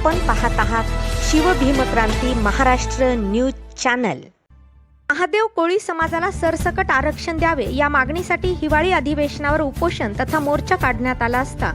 आपण पाहत आहात शिवभीमक्रांती महाराष्ट्र न्यूज चॅनल। महादेव कोळी समाजाला सरसकट आरक्षण द्यावे या मागणीसाठी हिवाळी अधिवेशनावर उपोषण तथा मोर्चा काढण्यात आला असता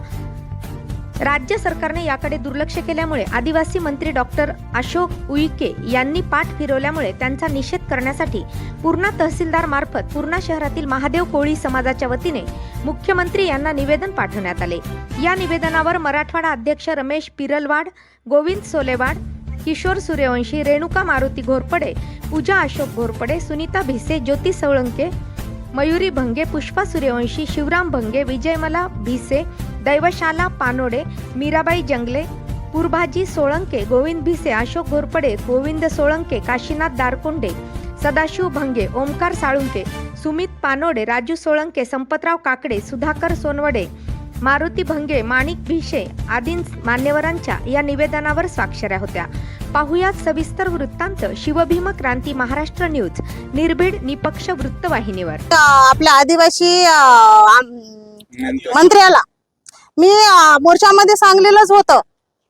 राज्य सरकारने याकडे दुर्लक्ष केल्यामुळे आदिवासी मंत्री डॉक्टर अशोक उईके यांनी पाठ फिरवल्यामुळे त्यांचा निषेध करण्यासाठी पूर्णा तहसीलदार मार्फत पूर्णा शहरातील महादेव कोळी समाजाच्या वतीने मुख्यमंत्री यांना निवेदन पाठवण्यात आले। या निवेदनावर मराठवाडा अध्यक्ष रमेश पिरलवाड, गोविंद सोलेवाड, किशोर सूर्यवंशी, रेणुका मारुती घोरपडे, पूजा अशोक घोरपडे, सुनीता भिसे, ज्योती सवळंके, मयुरी भंगे, पुष्पा सूर्यवंशी, शिवराम भंगे, विजयमला भिसे, दैवशाला पानोडे, मीराबाई जंगले, पुरभाजी सोळंके, गोविंद भिसे, अशोक घोरपडे, गोविंद सोळंके, काशीनाथ दारकोंडे, सदाशिव भंगे, ओमकार साळुंके, सुमित पानोडे, राजू सोळंके, संपतराव काकडे, सुधाकर सोनवडे, मारुती भंगे, माणिक भिसे आदी मान्यवरांच्या या निवेदनावर स्वाक्षऱ्या होत्या। पाहुयात सविस्तर वृत्तांत शिवभीमक्रांती महाराष्ट्र न्यूज निर्भीड निपक्ष वृत्तवाहिनीवर। आपल्या आदिवासी मंत्र्याला मी मोर्चामध्ये सांगलेलंच होतं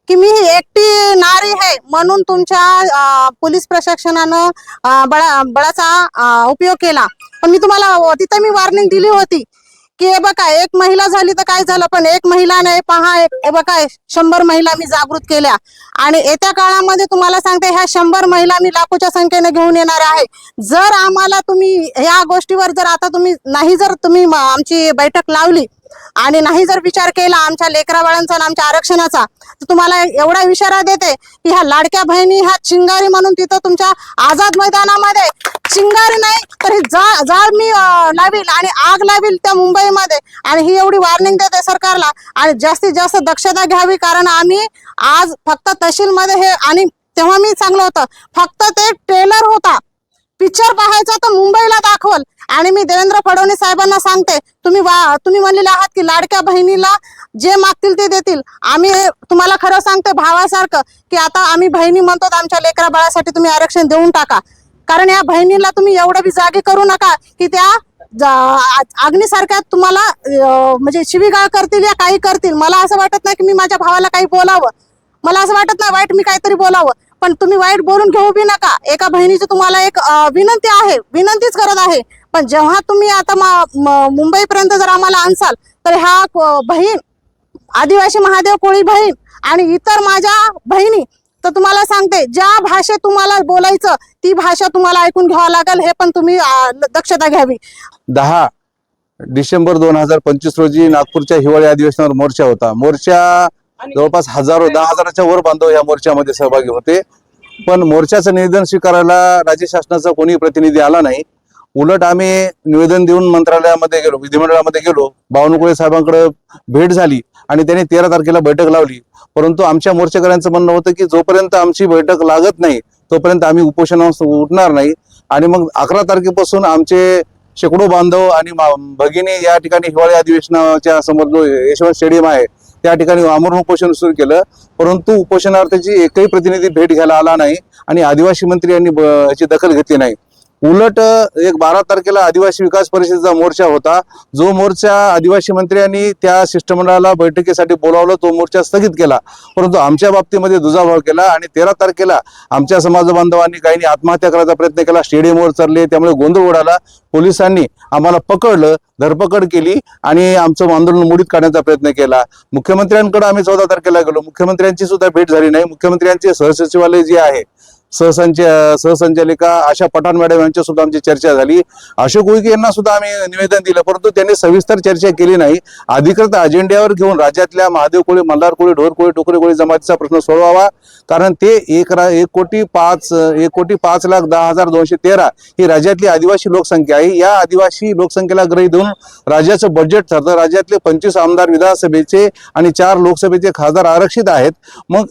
की मी एकटी नारी आहे म्हणून तुमच्या पोलीस प्रशासनानं बळाचा उपयोग केला, पण मी तुम्हाला तिथं मी वॉर्निंग दिली होती की हे बघा एक महिला झाली तर काय झालं, पण एक महिला नाही पहा, हे बघा 100 महिला मी जागृत केल्या आणि येत्या काळामध्ये तुम्हाला सांगते ह्या 100 महिला मी लाखोच्या संख्येने घेऊन येणार आहे। जर आम्हाला तुम्ही ह्या गोष्टीवर जर आता तुम्ही आमची बैठक लावली आणि नाही जर विचार केला आमच्या लेकरा बाळांचा आणि आमच्या आरक्षणाचा, तर तुम्हाला एवढा इशारा देते की ह्या लाडक्या बहिणी ह्या चिंगारी म्हणून तिथं तुमच्या आझाद मैदानामध्ये चिंगारी नाही तर जाळ मी लावील आणि आग लावील त्या मुंबईमध्ये। आणि ही एवढी वॉर्निंग देते सरकारला आणि जास्तीत जास्त दक्षता घ्यावी, कारण आम्ही आज फक्त तहसीलमध्ये हे आणि तेव्हा मी सांगलं होतं फक्त ते ट्रेलर होता, पिक्चर पाहायचा तर मुंबईला दाखवल। आणि मी देवेंद्र फडणवीस साहेबांना सांगते तुम्ही म्हणलेले आहात की लाडक्या बहिणीला जे मागतील ते देतील। आम्ही तुम्हाला खरं सांगते भावासारखं की आता आम्ही बहिणी म्हणतो आमच्या लेकरा बाळासाठी तुम्ही आरक्षण देऊन टाका, कारण या बहिणीला तुम्ही एवढं बी जागी करू नका की त्या अग्नीसारख्या तुम्हाला म्हणजे शिवीगाळ करतील या काही करतील। मला असं वाटत नाही की मी माझ्या भावाला काही बोलावं, मला असं वाटत नाही वाईट मी काहीतरी बोलावं, पण तुम्ही वाईट बोलून घेऊ बी नका। एका बहिणीची तुम्हाला एक विनंती आहे, विनंतीच करत आहे, पण जेव्हा तुम्ही आता मुंबईपर्यंत जर आम्हाला आणसाल तर ह्या बहीण आदिवासी महादेव कोळी बहीण आणि इतर माझ्या बहिणी तर तुम्हाला सांगते ज्या भाषेत तुम्हाला बोलायचं ती भाषा तुम्हाला ऐकून घ्यावं लागेल, हे पण तुम्ही दक्षता घ्यावी। 10 डिसेंबर 2025 रोजी नागपूरच्या हिवाळी अधिवेशनावर मोर्चा होता। मोर्चा जवळपास 10,000च्या वर बांधव या मोर्चामध्ये सहभागी होते, पण मोर्चाचं निवेदन स्वीकारायला राज्य शासनाचा कोणी प्रतिनिधी आला नाही। उलट आम्ही निवेदन देऊन मंत्रालयामध्ये गेलो, विधिमंडळामध्ये गेलो, बावनकुळे साहेबांकडे भेट झाली आणि त्यांनी 13 तारखेला बैठक लावली, परंतु आमच्या मोर्चेकऱ्यांचं म्हणणं होतं की जोपर्यंत आमची बैठक लागत नाही तोपर्यंत आम्ही उपोषणावर उठणार नाही। आणि मग 11 तारखेपासून आमचे शेकडो बांधव आणि भगिनी या ठिकाणी हिवाळी अधिवेशनाच्या समोर जो यशवंत स्टेडियम आहे त्या ठिकाणी आमरण उपोषण सुरू केलं, परंतु उपोषणार्थीची एकही प्रतिनिधी भेट घ्यायला आला नाही आणि आदिवासी मंत्री यांनी याची दखल घेतली नाही। उलट 12 तारखेला आदिवासी विकास परिषदेचा मोर्चा होता, जो मोर्चा आदिवासी मंत्र्यांनी त्या शिष्टमंडळाला बैठकीसाठी बोलावलं तो मोर्चा स्थगित केला, परंतु आमच्या बाबतीमध्ये दुजाभाव केला आणि 13 तारखेला आमच्या समाज बांधवांनी काहींनी आत्महत्या करायचा प्रयत्न केला, स्टेडियमवर चढले, त्यामुळे गोंधळ उडाला। पोलिसांनी आम्हाला पकडलं, धरपकड केली आणि आमचं आंदोलन मोडीत काढण्याचा प्रयत्न केला। मुख्यमंत्र्यांकडे आम्ही 14 तारखेला गेलो, मुख्यमंत्र्यांची सुद्धा भेट झाली नाही। मुख्यमंत्र्यांचे सहसचिवालय जे आहे सहसंचालिका आशा पठाण मॅडम यांच्या सुद्धा आमची चर्चा झाली। अशोक उईके यांना सुद्धा आम्ही निवेदन दिलं, परंतु त्यांनी सविस्तर चर्चा केली नाही। अधिकृत अजेंड्यावर घेऊन राज्यातल्या महादेव कोळी, मल्हार कोळी, ढोर कोळी, टोकरे कोळी जमातीचा प्रश्न सोडवावा, कारण ते 1,05,10,213 ही राज्यातली आदिवासी लोकसंख्या आहे। या आदिवासी लोकसंख्येला गृहीत धरून राज्याचं बजेट ठरतं। राज्यातले 25 आमदार विधानसभेचे आणि 4 लोकसभेचे खासदार आरक्षित आहेत। मग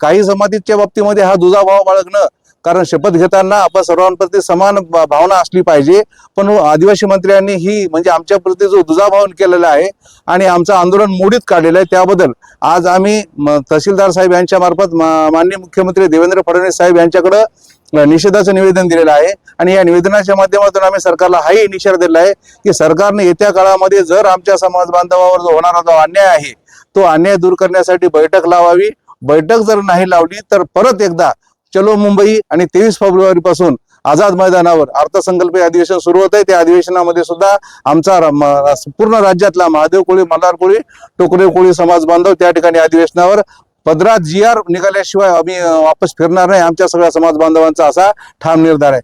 काही जमातीच्या बाबतीमध्ये हा दुजाभाव बाळगणं, कारण शपथ घेताना आपण सर्वांप्रती समान भावना असली पाहिजे, पण आदिवासी मंत्र्यांनी ही म्हणजे आमच्या प्रती जो दुजाभाव केलेला आहे आणि आमचं आंदोलन मोडीत काढलेलं आहे, त्याबद्दल आज आम्ही तहसीलदार साहेब यांच्या मार्फत माननीय मुख्यमंत्री देवेंद्र फडणवीस साहेब यांच्याकडे निषेधाचं निवेदन दिलेलं आहे। आणि या निवेदनाच्या माध्यमातून आम्ही सरकारला हाही इशारा दिला आहे की सरकारने येत्या काळामध्ये जर आमच्या समाज बांधवावर जो होणारा जो अन्याय आहे तो अन्याय दूर करण्यासाठी बैठक लावावी, बैठक जर नाही लावली तर परत एकदा चलो मुंबई आणि 23 फेब्रुवारी पासून आझाद मैदानावर अर्थसंकल्पीय अधिवेशन सुरू होत आहे. त्या अधिवेशनामध्ये सुद्धा आमचा पूर्ण राज्यातला महादेव कोळी, मल्हार कोळी, टोकरे कोळी समाज बांधव त्या ठिकाणी अधिवेशनावर पदरात GR निघाल्याशिवाय आम्ही वापस फिरणार नाही. आमच्या सगळ्या समाज बांधवांचा असा ठाम निर्धार आहे.